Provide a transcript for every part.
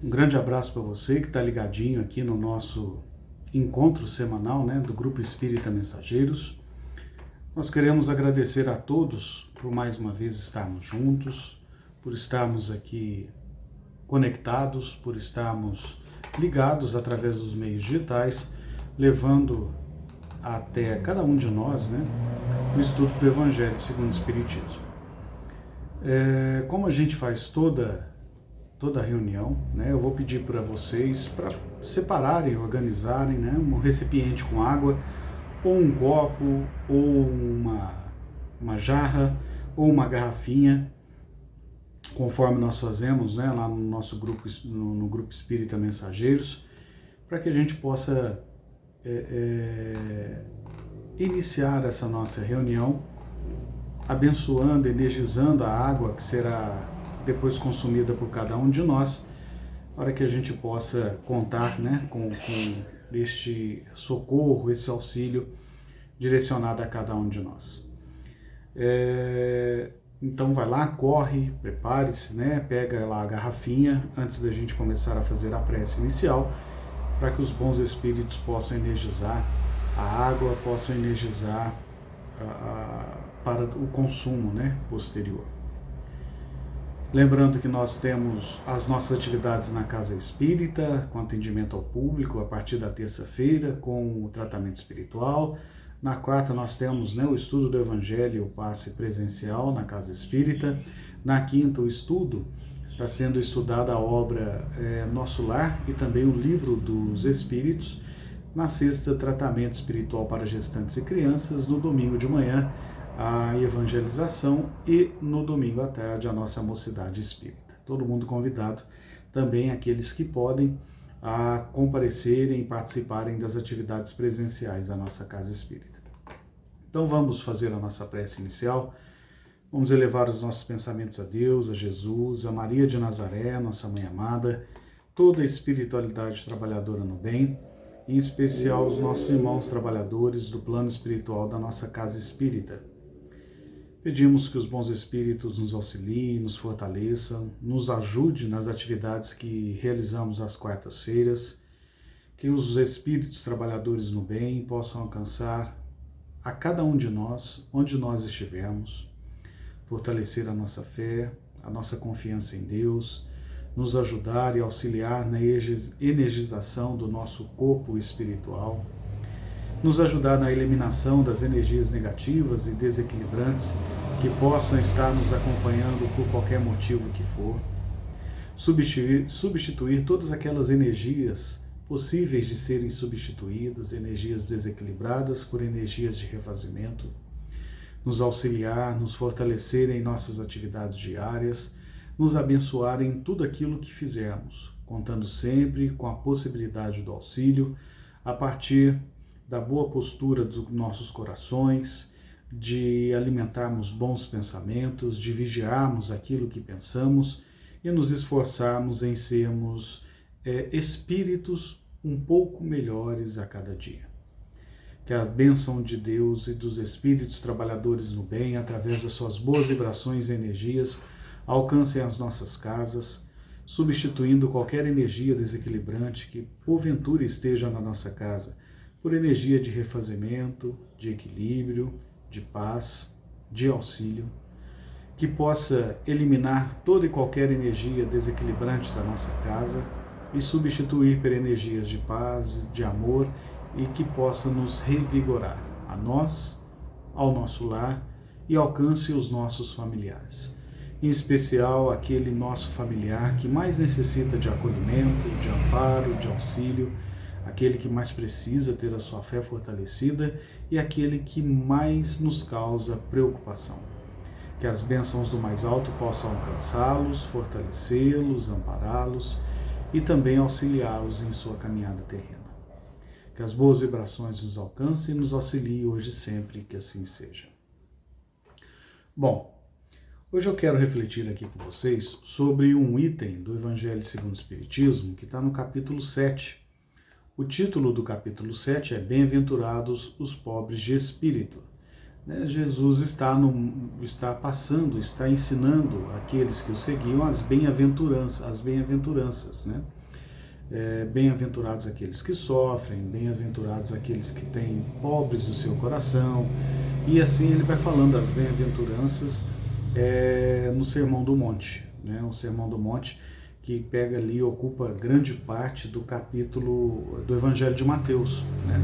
Um grande abraço para você que está ligadinho aqui no nosso encontro semanal, do Grupo Espírita Mensageiros. Nós queremos agradecer a todos por mais uma vez estarmos juntos, por estarmos aqui conectados, por estarmos ligados através dos meios digitais, levando até cada um de nós, o estudo do Evangelho segundo o Espiritismo. Como a gente faz toda reunião, eu vou pedir para vocês para separarem, organizarem, um recipiente com água, ou um copo, ou uma jarra, ou uma garrafinha, conforme nós fazemos, lá no nosso grupo, no Grupo Espírita Mensageiros, para que a gente possa iniciar essa nossa reunião, abençoando, energizando a água que será depois consumida por cada um de nós, para que a gente possa contar com este socorro, esse auxílio direcionado a cada um de nós. Então vai lá, corre, prepare-se, pega lá a garrafinha antes da gente começar a fazer a prece inicial, para que os bons espíritos possam energizar a água, possam energizar para o consumo posterior. Lembrando que nós temos as nossas atividades na Casa Espírita, com atendimento ao público a partir da terça-feira, com o tratamento espiritual. Na quarta nós temos o estudo do Evangelho, o passe presencial na Casa Espírita. Na quinta o estudo, está sendo estudada a obra Nosso Lar e também o Livro dos Espíritos. Na sexta, tratamento espiritual para gestantes e crianças. No domingo de manhã, a evangelização e no domingo à tarde a nossa mocidade espírita. Todo mundo convidado, também aqueles que podem, a comparecerem e participarem das atividades presenciais da nossa Casa Espírita. Então vamos fazer a nossa prece inicial, vamos elevar os nossos pensamentos a Deus, a Jesus, a Maria de Nazaré, nossa Mãe amada, toda a espiritualidade trabalhadora no bem, em especial os nossos irmãos trabalhadores do plano espiritual da nossa Casa Espírita. Pedimos que os bons espíritos nos auxiliem, nos fortaleçam, nos ajude nas atividades que realizamos às quartas-feiras, que os espíritos trabalhadores no bem possam alcançar a cada um de nós, onde nós estivermos, fortalecer a nossa fé, a nossa confiança em Deus, nos ajudar e auxiliar na energização do nosso corpo espiritual, nos ajudar na eliminação das energias negativas e desequilibrantes que possam estar nos acompanhando por qualquer motivo que for, substituir todas aquelas energias possíveis de serem substituídas, energias desequilibradas por energias de refazimento, nos auxiliar, nos fortalecer em nossas atividades diárias, nos abençoar em tudo aquilo que fizermos, contando sempre com a possibilidade do auxílio a partir da boa postura dos nossos corações, de alimentarmos bons pensamentos, de vigiarmos aquilo que pensamos e nos esforçarmos em sermos espíritos um pouco melhores a cada dia. Que a bênção de Deus e dos espíritos trabalhadores no bem, através das suas boas vibrações e energias, alcancem as nossas casas, substituindo qualquer energia desequilibrante que porventura esteja na nossa casa, por energia de refazimento, de equilíbrio, de paz, de auxílio, que possa eliminar toda e qualquer energia desequilibrante da nossa casa e substituir por energias de paz, de amor e que possa nos revigorar, a nós, ao nosso lar e alcance os nossos familiares. Em especial aquele nosso familiar que mais necessita de acolhimento, de amparo, de auxílio, aquele que mais precisa ter a sua fé fortalecida e aquele que mais nos causa preocupação. Que as bênçãos do mais alto possam alcançá-los, fortalecê-los, ampará-los e também auxiliá-los em sua caminhada terrena. Que as boas vibrações nos alcancem e nos auxiliem hoje e sempre, que assim seja. Bom, hoje eu quero refletir aqui com vocês sobre um item do Evangelho segundo o Espiritismo que está no capítulo 7. O título do capítulo 7 é Bem-aventurados os pobres de espírito. né, Jesus está passando, está ensinando aqueles que o seguiam as bem-aventuranças, né? Bem-aventurados aqueles que sofrem, bem-aventurados aqueles que têm pobres do seu coração, e assim ele vai falando as bem-aventuranças no Sermão do Monte, né? O Sermão do Monte que pega ali, ocupa grande parte do capítulo do Evangelho de Mateus, né?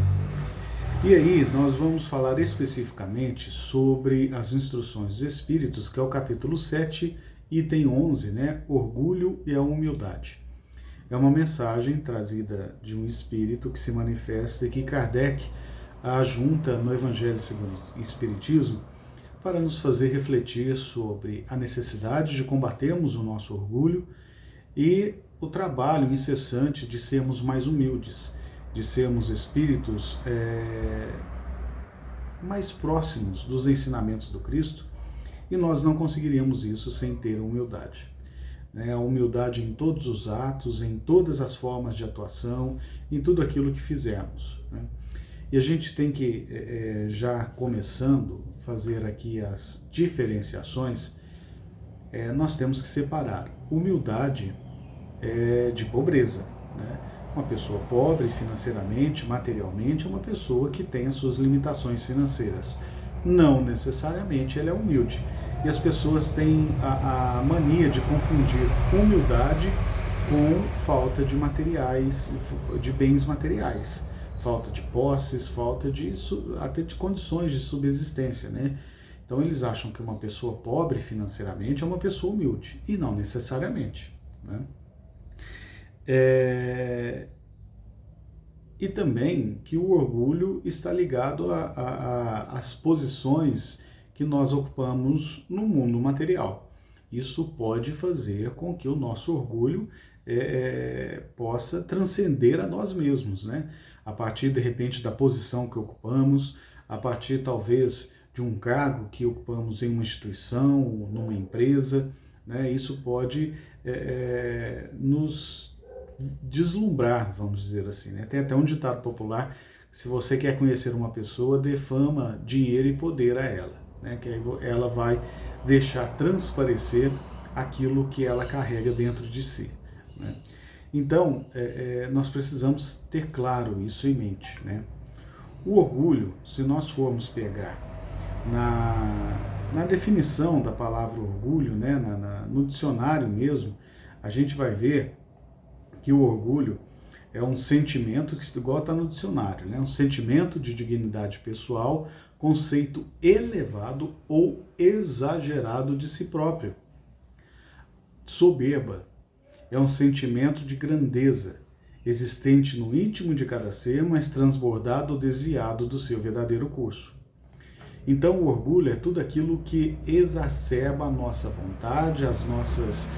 E aí nós vamos falar especificamente sobre as instruções dos Espíritos, que é o capítulo 7, item 11, né? Orgulho e a humildade. É uma mensagem trazida de um espírito que se manifesta e que Kardec ajunta no Evangelho segundo o Espiritismo para nos fazer refletir sobre a necessidade de combatermos o nosso orgulho e o trabalho incessante de sermos mais humildes, de sermos espíritos mais próximos dos ensinamentos do Cristo, e nós não conseguiríamos isso sem ter humildade. A humildade em todos os atos, em todas as formas de atuação, em tudo aquilo que fizermos, né? E a gente tem que, já começando, fazer aqui as diferenciações. Nós temos que separar humildade de pobreza, né? Uma pessoa pobre financeiramente, materialmente, é uma pessoa que tem as suas limitações financeiras. Não necessariamente ela é humilde. E as pessoas têm a mania de confundir humildade com falta de materiais, de bens materiais, falta de posses, falta até de condições de subsistência, né? Então eles acham que uma pessoa pobre financeiramente é uma pessoa humilde, e não necessariamente, né? E também que o orgulho está ligado às posições que nós ocupamos no mundo material. Isso pode fazer com que o nosso orgulho possa transcender a nós mesmos, né? A partir, de repente, da posição que ocupamos, a partir, talvez, de um cargo que ocupamos em uma instituição, numa empresa, né? Isso pode nos deslumbrar, vamos dizer assim, né? Tem até um ditado popular: se você quer conhecer uma pessoa, dê fama, dinheiro e poder a ela, né? Que aí ela vai deixar transparecer aquilo que ela carrega dentro de si, né? Então, nós precisamos ter claro isso em mente, né? O orgulho, se nós formos pegar na definição da palavra orgulho, né? No dicionário mesmo, a gente vai ver que o orgulho é um sentimento, que igual está no dicionário, né? Um sentimento de dignidade pessoal, conceito elevado ou exagerado de si próprio. Soberba é um sentimento de grandeza, existente no íntimo de cada ser, mas transbordado ou desviado do seu verdadeiro curso. Então o orgulho é tudo aquilo que exacerba a nossa vontade, as nossas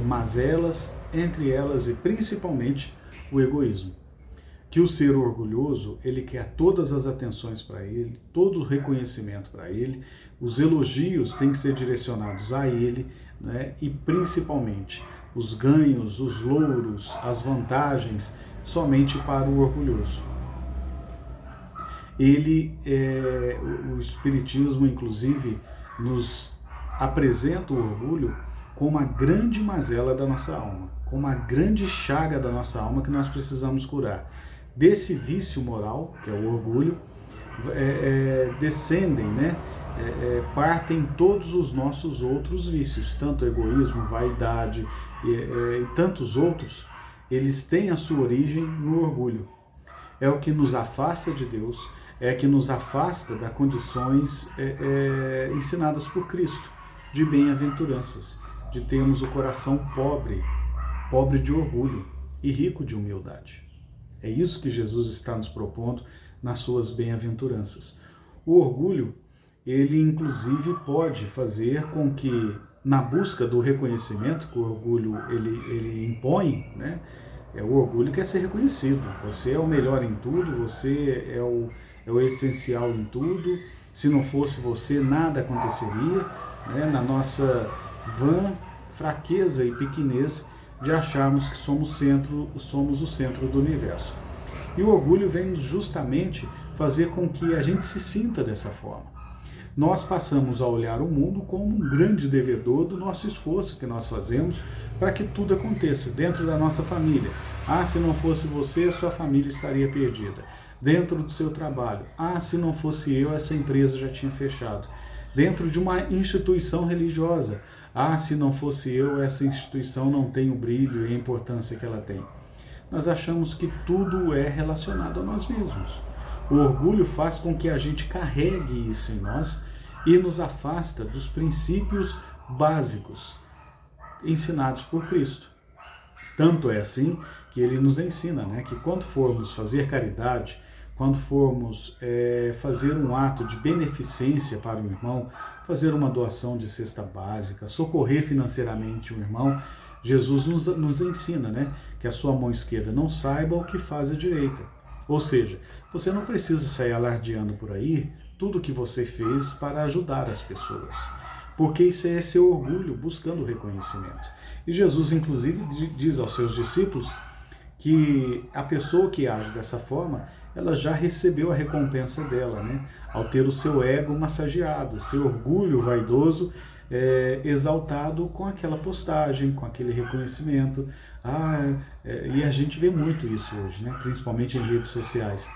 mazelas, entre elas e principalmente o egoísmo. Que o ser orgulhoso, ele quer todas as atenções para ele, todo o reconhecimento para ele, os elogios têm que ser direcionados a ele, né? E principalmente os ganhos, os louros, as vantagens somente para o orgulhoso. O Espiritismo, inclusive, nos apresenta o orgulho como uma grande mazela da nossa alma, como uma grande chaga da nossa alma que nós precisamos curar. Desse vício moral, que é o orgulho, descendem, né? Partem todos os nossos outros vícios, tanto egoísmo, vaidade e tantos outros, eles têm a sua origem no orgulho. É o que nos afasta de Deus, é que nos afasta das condições ensinadas por Cristo, de bem-aventuranças, de termos o coração pobre de orgulho e rico de humildade. É isso que Jesus está nos propondo nas suas bem-aventuranças. O orgulho, ele inclusive pode fazer com que, na busca do reconhecimento que o orgulho ele impõe, né? O orgulho quer ser reconhecido. Você é o melhor em tudo, você é o essencial em tudo. Se não fosse você, nada aconteceria, né? Na nossa vã fraqueza e pequenez de acharmos que somos o centro do universo. E o orgulho vem justamente fazer com que a gente se sinta dessa forma. nós passamos a olhar o mundo como um grande devedor do nosso esforço que nós fazemos para que tudo aconteça dentro da nossa família. Ah, se não fosse você, a sua família estaria perdida. Dentro do seu trabalho. Ah, se não fosse eu, essa empresa já tinha fechado. Dentro de uma instituição religiosa. Ah, se não fosse eu, essa instituição não tem o brilho e a importância que ela tem. Nós achamos que tudo é relacionado a nós mesmos. O orgulho faz com que a gente carregue isso em nós e nos afasta dos princípios básicos ensinados por Cristo. Tanto é assim que ele nos ensina, né, que quando formos fazer caridade, quando formos fazer um ato de beneficência para o irmão, fazer uma doação de cesta básica, socorrer financeiramente o irmão, Jesus nos ensina, né, que a sua mão esquerda não saiba o que faz a direita. Ou seja, você não precisa sair alardeando por aí tudo o que você fez para ajudar as pessoas, porque isso é seu orgulho buscando reconhecimento. E Jesus, inclusive, diz aos seus discípulos que a pessoa que age dessa forma, ela já recebeu a recompensa dela, né? Ao ter o seu ego massageado, seu orgulho vaidoso exaltado com aquela postagem, com aquele reconhecimento. E a gente vê muito isso hoje, né? Principalmente em redes sociais.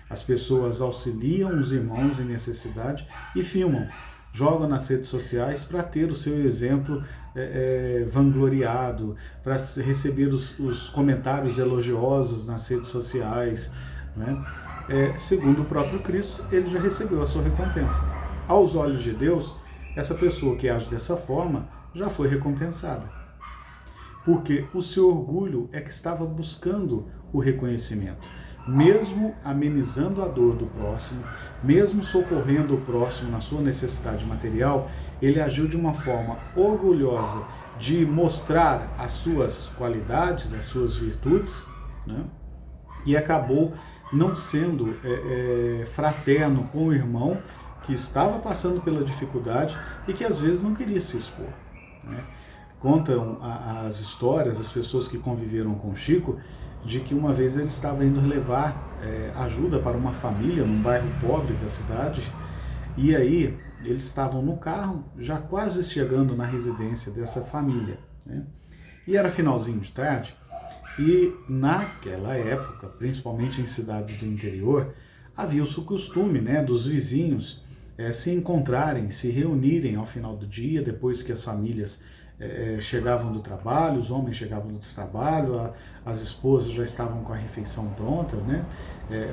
As pessoas auxiliam os irmãos em necessidade e filmam, jogam nas redes sociais para ter o seu exemplo vangloriado, para receber os comentários elogiosos nas redes sociais, né? Segundo o próprio Cristo, ele já recebeu a sua recompensa. Aos olhos de Deus, essa pessoa que age dessa forma já foi recompensada. Porque o seu orgulho é que estava buscando o reconhecimento. Mesmo amenizando a dor do próximo, mesmo socorrendo o próximo na sua necessidade material, ele agiu de uma forma orgulhosa de mostrar as suas qualidades, as suas virtudes, né? E acabou não sendo fraterno com o irmão que estava passando pela dificuldade e que às vezes não queria se expor, né? Contam as histórias, as pessoas que conviveram com Chico, de que uma vez ele estava indo levar ajuda para uma família num bairro pobre da cidade, e aí eles estavam no carro, já quase chegando na residência dessa família, né? E era finalzinho de tarde, e naquela época, principalmente em cidades do interior, havia-se o costume, né, dos vizinhos se encontrarem, se reunirem ao final do dia, depois que as famílias chegavam do trabalho, os homens chegavam do trabalho, as esposas já estavam com a refeição pronta, né?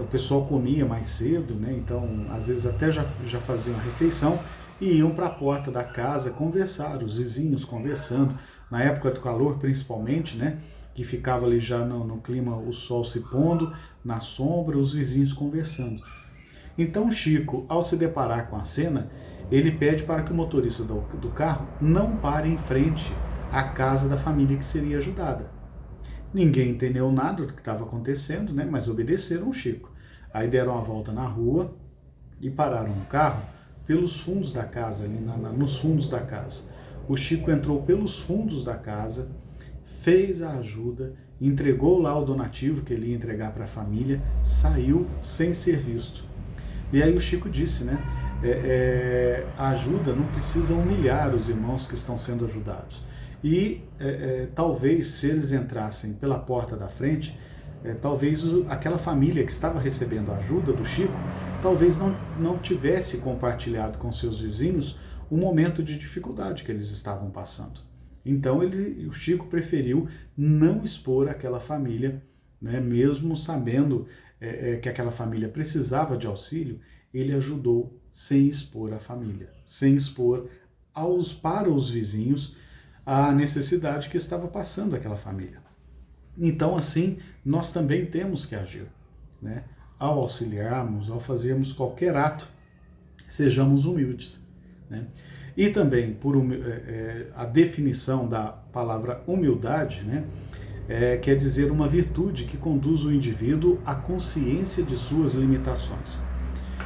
O pessoal comia mais cedo, né? Então às vezes até já faziam a refeição e iam para a porta da casa conversar, os vizinhos conversando, na época do calor principalmente, né? Que ficava ali já no clima, o sol se pondo, na sombra, os vizinhos conversando. Então Chico, ao se deparar com a cena, ele pede para que o motorista do carro não pare em frente à casa da família que seria ajudada. Ninguém entendeu nada do que estava acontecendo, né? Mas obedeceram o Chico. Aí deram a volta na rua e pararam o carro pelos fundos da casa, ali nos fundos da casa. O Chico entrou pelos fundos da casa, fez a ajuda, entregou lá o donativo que ele ia entregar para a família, saiu sem ser visto. E aí o Chico disse, né? A ajuda não precisa humilhar os irmãos que estão sendo ajudados. E talvez se eles entrassem pela porta da frente, talvez aquela família que estava recebendo a ajuda do Chico, talvez não tivesse compartilhado com seus vizinhos o momento de dificuldade que eles estavam passando. Então o Chico preferiu não expor aquela família, né, mesmo sabendo que aquela família precisava de auxílio, ele ajudou sem expor a família, sem expor para os vizinhos a necessidade que estava passando aquela família. Então, assim, nós também temos que agir, né? Ao auxiliarmos, ao fazermos qualquer ato, sejamos humildes, né? E também, a definição da palavra humildade, né, quer dizer uma virtude que conduz o indivíduo à consciência de suas limitações.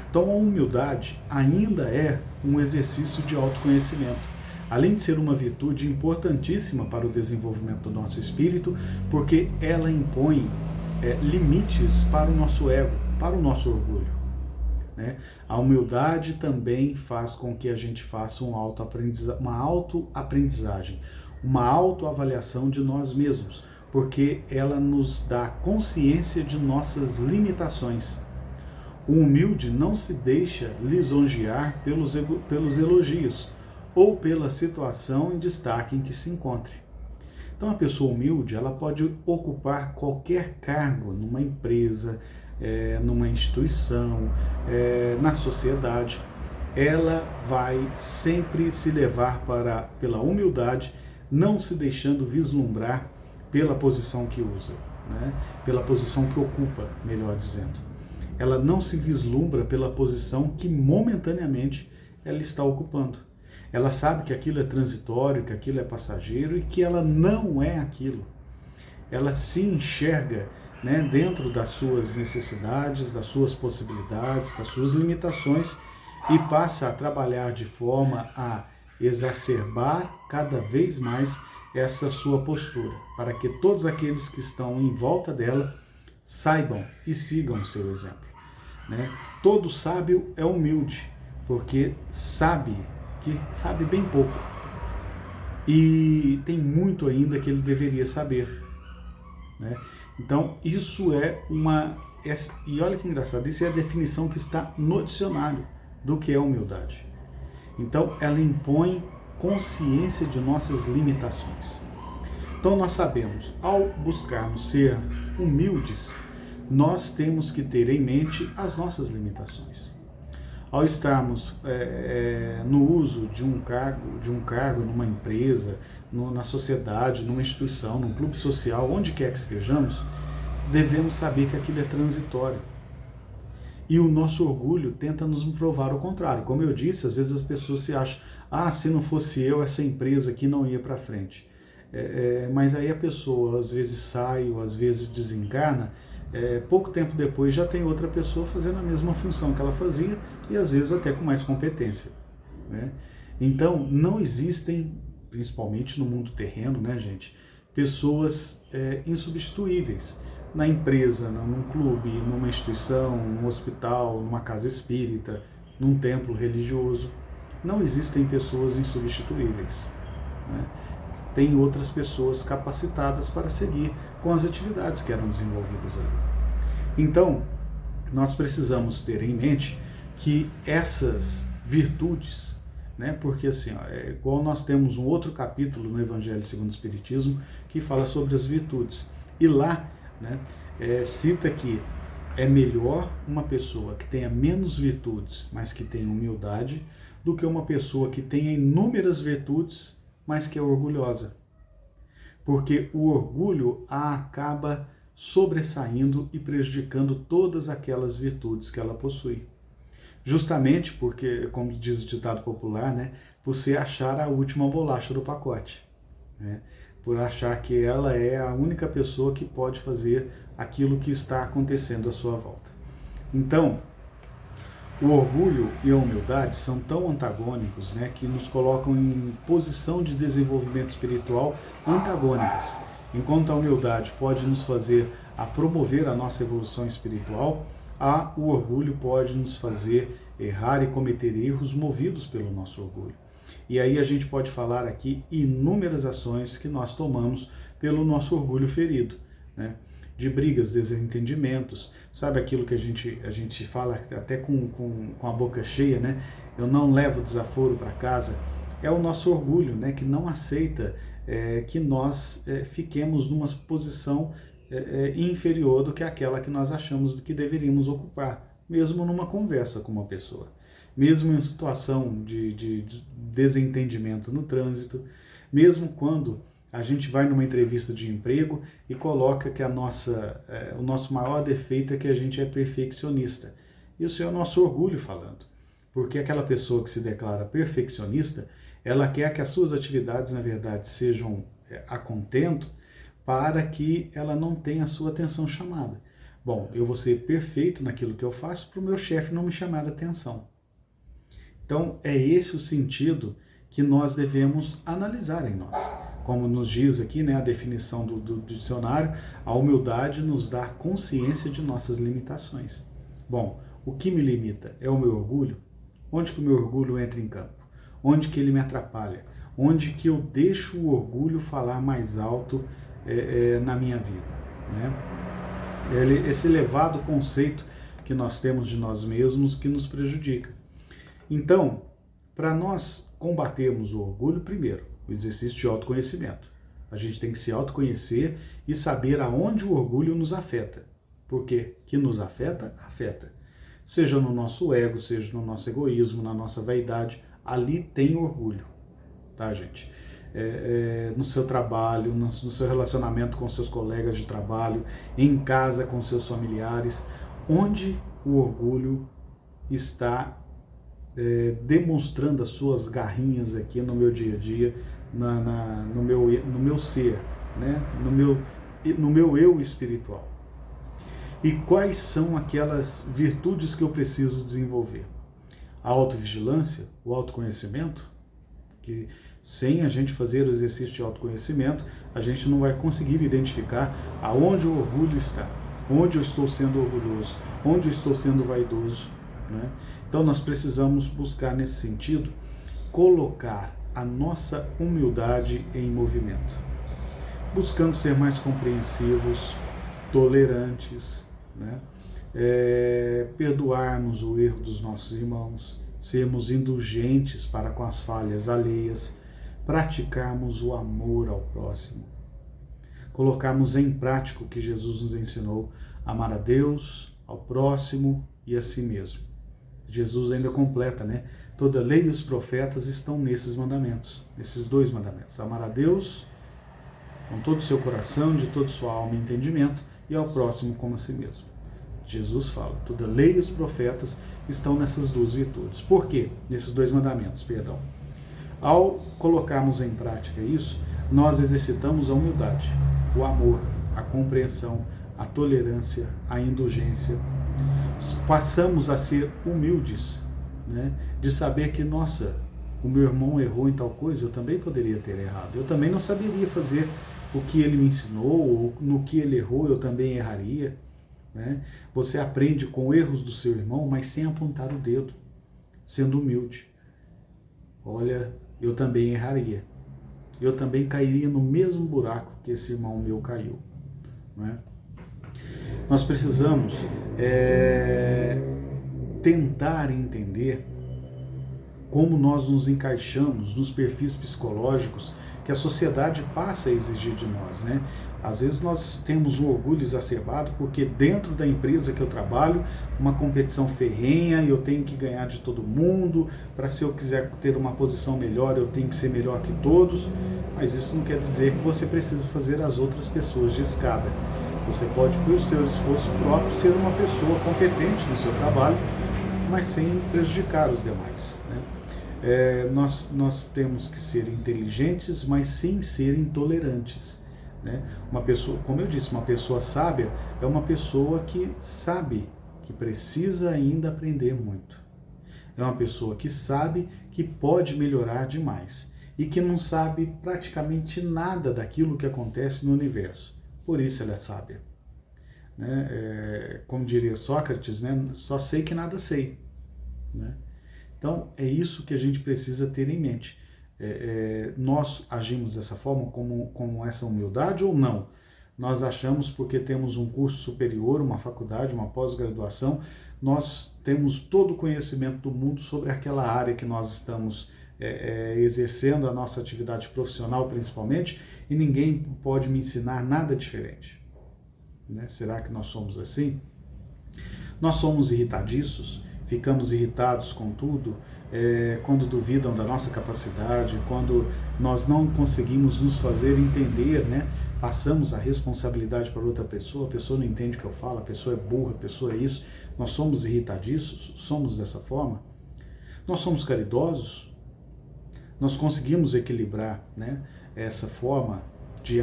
Então a humildade ainda é um exercício de autoconhecimento, além de ser uma virtude importantíssima para o desenvolvimento do nosso espírito, porque ela impõe limites para o nosso ego, para o nosso orgulho. né? A humildade também faz com que a gente faça uma autoaprendizagem, uma autoavaliação de nós mesmos, porque ela nos dá consciência de nossas limitações. O humilde não se deixa lisonjear pelos elogios ou pela situação em destaque em que se encontre. Então, a pessoa humilde, ela pode ocupar qualquer cargo numa empresa, numa instituição, na sociedade. Ela vai sempre se levar pela humildade, não se deixando vislumbrar pela posição que usa, né? Pela posição que ocupa, melhor dizendo. Ela não se vislumbra pela posição que momentaneamente ela está ocupando. Ela sabe que aquilo é transitório, que aquilo é passageiro e que ela não é aquilo. Ela se enxerga, né, dentro das suas necessidades, das suas possibilidades, das suas limitações e passa a trabalhar de forma a exacerbar cada vez mais essa sua postura, para que todos aqueles que estão em volta dela saibam e sigam o seu exemplo, né? Todo sábio é humilde, porque sabe que sabe bem pouco e tem muito ainda que ele deveria saber, né? Então isso e olha que engraçado, isso é a definição que está no dicionário do que é humildade. Então ela impõe consciência de nossas limitações. Então nós sabemos, ao buscarmos ser humildes, nós temos que ter em mente as nossas limitações. Ao estarmos no uso de um cargo numa empresa, na sociedade, numa instituição, num clube social, onde quer que estejamos, devemos saber que aquilo é transitório. E o nosso orgulho tenta nos provar o contrário. Como eu disse, às vezes as pessoas se acham, se não fosse eu, essa empresa aqui não ia para frente. Mas aí a pessoa às vezes sai ou às vezes desencana, pouco tempo depois já tem outra pessoa fazendo a mesma função que ela fazia e às vezes até com mais competência, né? Então não existem, principalmente no mundo terreno, né, gente, pessoas insubstituíveis. Na empresa, num clube, numa instituição, num hospital, numa casa espírita, num templo religioso, não existem pessoas insubstituíveis, né? Tem outras pessoas capacitadas para seguir com as atividades que eram desenvolvidas ali. Então, nós precisamos ter em mente que essas virtudes, né, porque assim, igual nós temos um outro capítulo no Evangelho segundo o Espiritismo que fala sobre as virtudes, e lá, né, cita que é melhor uma pessoa que tenha menos virtudes, mas que tenha humildade, do que uma pessoa que tenha inúmeras virtudes, mas que é orgulhosa. Porque o orgulho a acaba sobressaindo e prejudicando todas aquelas virtudes que ela possui. Justamente porque, como diz o ditado popular, né, por se achar a última bolacha do pacote, né? Por achar que ela é a única pessoa que pode fazer aquilo que está acontecendo à sua volta. Então, o orgulho e a humildade são tão antagônicos, né, que nos colocam em posição de desenvolvimento espiritual antagônicas. Enquanto a humildade pode nos fazer a promover a nossa evolução espiritual, o orgulho pode nos fazer errar e cometer erros movidos pelo nosso orgulho. E aí a gente pode falar aqui inúmeras ações que nós tomamos pelo nosso orgulho ferido, né? De brigas, desentendimentos, sabe aquilo que a gente fala até com a boca cheia, né? Eu não levo desaforo para casa. É o nosso orgulho, né? Que não aceita que nós fiquemos numa posição inferior do que aquela que nós achamos que deveríamos ocupar, mesmo numa conversa com uma pessoa, mesmo em situação de desentendimento no trânsito, mesmo quando a gente vai numa entrevista de emprego e coloca que o nosso maior defeito é que a gente é perfeccionista. Isso é o nosso orgulho falando. Porque aquela pessoa que se declara perfeccionista, ela quer que as suas atividades, na verdade, sejam a contento para que ela não tenha a sua atenção chamada. Bom, eu vou ser perfeito naquilo que eu faço para o meu chefe não me chamar a atenção. Então, é esse o sentido que nós devemos analisar em nós. Como nos diz aqui, né, a definição do dicionário, a humildade nos dá consciência de nossas limitações. Bom, O que me limita é o meu orgulho? Onde que o meu orgulho entra em campo? Onde que ele me atrapalha? Onde que eu deixo o orgulho falar mais alto na minha vida, né? Esse elevado conceito que nós temos de nós mesmos que nos prejudica. Então, para nós combatermos o orgulho, primeiro, o exercício de autoconhecimento. A gente tem que se autoconhecer e saber aonde o orgulho nos afeta. Porque que nos afeta, afeta. Seja no nosso ego, seja no nosso egoísmo, na nossa vaidade, ali tem orgulho, tá, gente? No seu trabalho, no seu relacionamento com seus colegas de trabalho, em casa com seus familiares, onde o orgulho está demonstrando as suas garrinhas aqui no meu dia a dia, no meu ser, né? no meu eu espiritual. E quais são aquelas virtudes que eu preciso desenvolver? A autovigilância, o autoconhecimento, que sem a gente fazer o exercício de autoconhecimento, a gente não vai conseguir identificar aonde o orgulho está, onde eu estou sendo orgulhoso, onde eu estou sendo vaidoso, né? Então nós precisamos buscar nesse sentido, colocar a nossa humildade em movimento, buscando ser mais compreensivos, tolerantes, né? Perdoarmos o erro dos nossos irmãos, sermos indulgentes para com as falhas alheias, praticarmos o amor ao próximo, colocarmos em prática o que Jesus nos ensinou, amar a Deus, ao próximo e a si mesmo. Jesus ainda completa, né? Toda a lei e os profetas estão nesses mandamentos, nesses dois mandamentos. Amar a Deus com todo o seu coração, de toda a sua alma e entendimento, e ao próximo como a si mesmo. Jesus fala, toda a lei e os profetas estão nessas duas virtudes. Por quê? Nesses dois mandamentos, perdão. Ao colocarmos em prática isso, nós exercitamos a humildade, o amor, a compreensão, a tolerância, a indulgência. Passamos a ser humildes, né? De saber que, nossa, o meu irmão errou em tal coisa, eu também poderia ter errado. Eu também não saberia fazer o que ele me ensinou, ou no que ele errou, eu também erraria, né? Você aprende com erros do seu irmão, mas sem apontar o dedo, sendo humilde. Olha, eu também erraria. Eu também cairia no mesmo buraco que esse irmão meu caiu, né? Nós precisamos tentar entender como nós nos encaixamos nos perfis psicológicos que a sociedade passa a exigir de nós, né? Às vezes nós temos um orgulho exacerbado porque dentro da empresa que eu trabalho, uma competição ferrenha, eu tenho que ganhar de todo mundo, para se eu quiser ter uma posição melhor, eu tenho que ser melhor que todos, mas isso não quer dizer que você precisa fazer as outras pessoas de escada. Você pode, por seu esforço próprio, ser uma pessoa competente no seu trabalho, mas sem prejudicar os demais, né? Nós temos que ser inteligentes, mas sem ser intolerantes, né? Uma pessoa, como eu disse, uma pessoa sábia é uma pessoa que sabe que precisa ainda aprender muito. É uma pessoa que sabe que pode melhorar demais e que não sabe praticamente nada daquilo que acontece no universo. Por isso ela é sábia, né? Como diria Sócrates, né? Só sei que nada sei, né? Então é isso que a gente precisa ter em mente. Nós agimos dessa forma como essa humildade ou não? Nós achamos porque temos um curso superior, uma faculdade, uma pós-graduação, nós temos todo o conhecimento do mundo sobre aquela área que nós estamos exercendo a nossa atividade profissional principalmente, e ninguém pode me ensinar nada diferente, né? Será que nós somos assim? Nós somos irritadiços, ficamos irritados com tudo, quando duvidam da nossa capacidade, quando nós não conseguimos nos fazer entender, né? Passamos a responsabilidade para outra pessoa, a pessoa não entende o que eu falo, a pessoa é burra, a pessoa é isso. Nós somos irritadiços, somos dessa forma. Nós somos caridosos, nós conseguimos equilibrar, né, essa forma de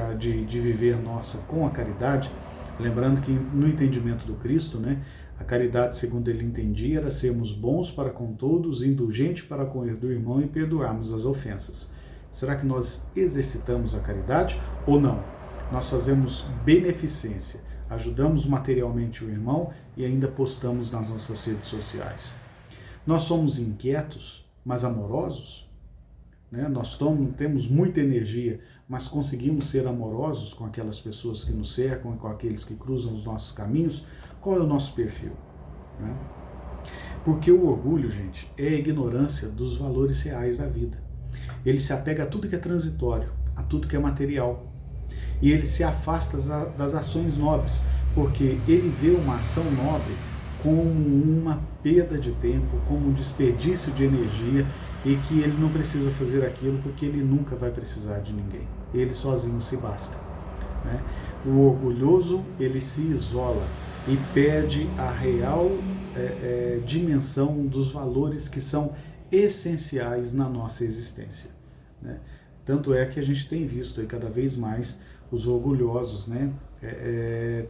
viver nossa com a caridade, lembrando que no entendimento do Cristo, né, a caridade, segundo ele entendia, era sermos bons para com todos, indulgentes para com o erro do irmão e perdoarmos as ofensas. Será que nós exercitamos a caridade ou não? Nós fazemos beneficência. ajudamos materialmente o irmão e ainda postamos nas nossas redes sociais. Nós somos inquietos, mas amorosos, né? Nós temos muita energia, mas conseguimos ser amorosos com aquelas pessoas que nos cercam e com aqueles que cruzam os nossos caminhos. Qual é o nosso perfil, né? Porque o orgulho, gente, é a ignorância dos valores reais da vida. Ele se apega a tudo que é transitório, a tudo que é material. E ele se afasta das ações nobres, porque ele vê uma ação nobre como uma perda de tempo, como um desperdício de energia, e que ele não precisa fazer aquilo porque ele nunca vai precisar de ninguém. Ele sozinho se basta, né? O orgulhoso, ele se isola e perde a real dimensão dos valores que são essenciais na nossa existência, né? Tanto é que a gente tem visto aí cada vez mais os orgulhosos, né,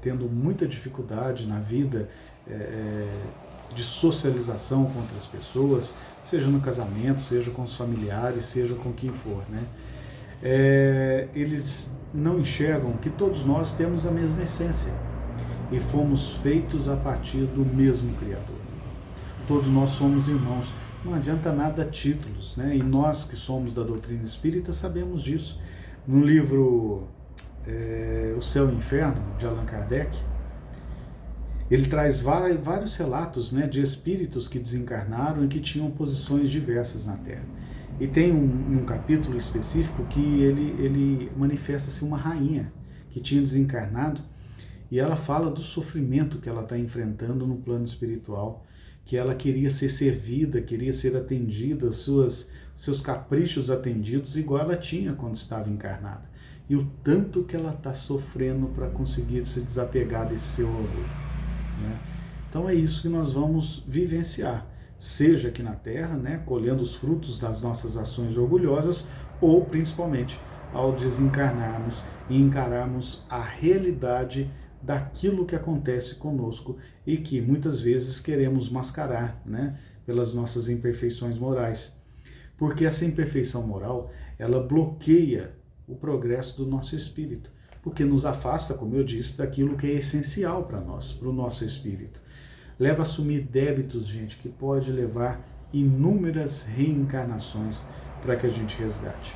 tendo muita dificuldade na vida de socialização com outras pessoas, seja no casamento, seja com os familiares, seja com quem for, né? Eles não enxergam que todos nós temos a mesma essência e fomos feitos a partir do mesmo Criador. Todos nós somos irmãos. Não adianta nada títulos, né? E nós que somos da doutrina espírita sabemos disso. No livro O Céu e o Inferno, de Allan Kardec, ele traz vários relatos, né, de espíritos que desencarnaram e que tinham posições diversas na Terra. E tem um capítulo específico que ele manifesta-se uma rainha que tinha desencarnado, e ela fala do sofrimento que ela está enfrentando no plano espiritual, que ela queria ser servida, queria ser atendida, seus caprichos atendidos, igual ela tinha quando estava encarnada. E o tanto que ela está sofrendo para conseguir se desapegar desse seu orgulho, né? Então é isso que nós vamos vivenciar, seja aqui na Terra, né, colhendo os frutos das nossas ações orgulhosas, ou principalmente ao desencarnarmos e encararmos a realidade daquilo que acontece conosco e que muitas vezes queremos mascarar, né, pelas nossas imperfeições morais. Porque essa imperfeição moral, ela bloqueia o progresso do nosso espírito, porque nos afasta, como eu disse, daquilo que é essencial para nós, para o nosso espírito. Leva a assumir débitos, gente, que pode levar inúmeras reencarnações para que a gente resgate,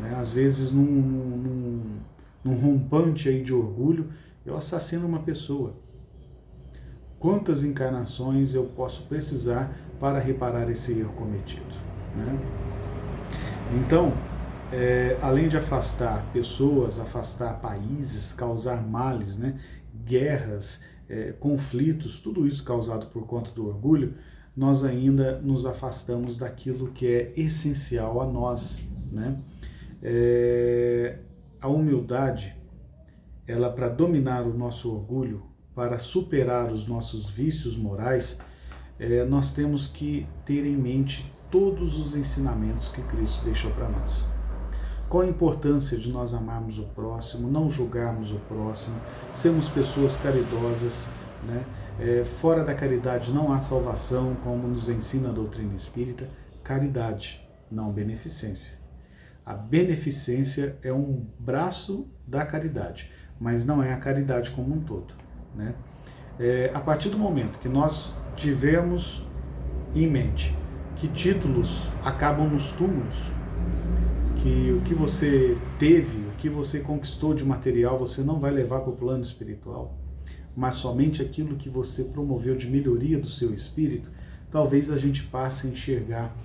né? Às vezes, num rompante aí de orgulho, eu assassino uma pessoa. Quantas encarnações eu posso precisar para reparar esse erro cometido, né? Então, além de afastar pessoas, afastar países, causar males, né, guerras, conflitos, tudo isso causado por conta do orgulho, nós ainda nos afastamos daquilo que é essencial a nós, né? A humildade, ela, para dominar o nosso orgulho, para superar os nossos vícios morais, nós temos que ter em mente todos os ensinamentos que Cristo deixou para nós. Qual a importância de nós amarmos o próximo, não julgarmos o próximo, sermos pessoas caridosas, né? Fora da caridade não há salvação, como nos ensina a doutrina espírita. Caridade, não beneficência. A beneficência é um braço da caridade, mas não é a caridade como um todo, né? A partir do momento que nós tivermos em mente que títulos acabam nos túmulos, que o que você teve, o que você conquistou de material, você não vai levar para o plano espiritual, mas somente aquilo que você promoveu de melhoria do seu espírito, talvez a gente passe a enxergar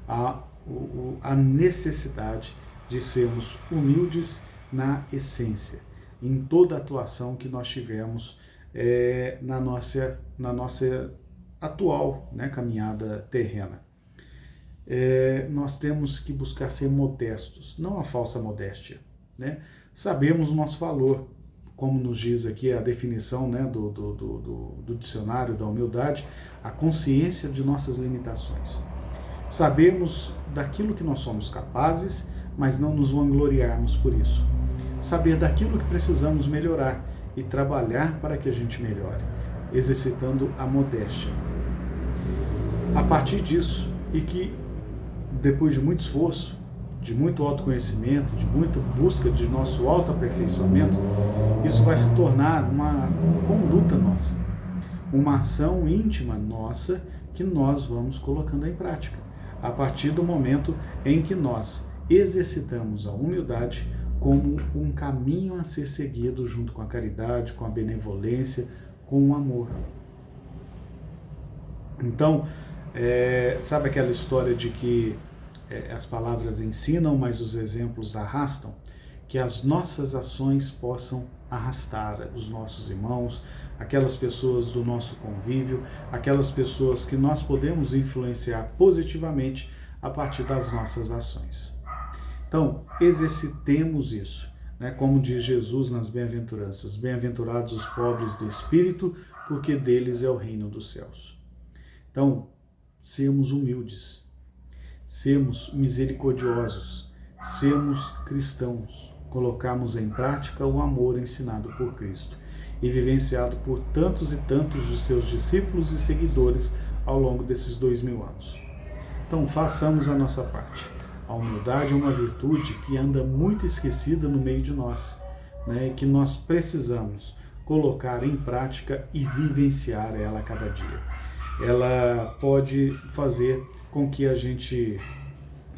a necessidade de sermos humildes na essência, em toda a atuação que nós tivemos na nossa atual, né, caminhada terrena. Nós temos que buscar ser modestos, não a falsa modéstia, né? Sabemos o nosso valor, como nos diz aqui a definição, né, do dicionário da humildade, a consciência de nossas limitações. Sabemos daquilo que nós somos capazes, mas não nos vangloriarmos por isso. Saber daquilo que precisamos melhorar e trabalhar para que a gente melhore, exercitando a modéstia. A partir disso, e que depois de muito esforço, de muito autoconhecimento, de muita busca de nosso autoaperfeiçoamento, isso vai se tornar uma conduta nossa, uma ação íntima nossa que nós vamos colocando em prática, a partir do momento em que nós exercitamos a humildade como um caminho a ser seguido junto com a caridade, com a benevolência, com o amor. Então, sabe aquela história de que as palavras ensinam, mas os exemplos arrastam? Que as nossas ações possam arrastar os nossos irmãos, aquelas pessoas do nosso convívio, aquelas pessoas que nós podemos influenciar positivamente a partir das nossas ações. Então, exercitemos isso, né? Como diz Jesus nas bem-aventuranças: bem-aventurados os pobres do espírito, porque deles é o reino dos céus. Então, sermos humildes, sermos misericordiosos, sermos cristãos, colocarmos em prática o amor ensinado por Cristo e vivenciado por tantos e tantos de seus discípulos e seguidores ao longo desses 2000 anos. Então, façamos a nossa parte. A humildade é uma virtude que anda muito esquecida no meio de nós, né? E que nós precisamos colocar em prática e vivenciar ela a cada dia. Ela pode fazer com que a gente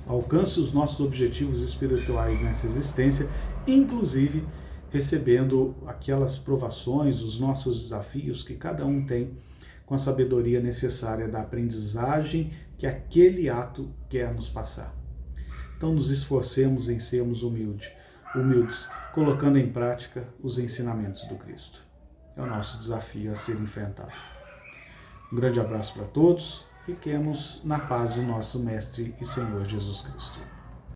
alcance os nossos objetivos espirituais nessa existência, inclusive recebendo aquelas provações, os nossos desafios que cada um tem, com a sabedoria necessária da aprendizagem que aquele ato quer nos passar. Então nos esforcemos em sermos humildes, colocando em prática os ensinamentos do Cristo. É o nosso desafio a ser enfrentado. Um grande abraço para todos. Fiquemos na paz do nosso Mestre e Senhor Jesus Cristo.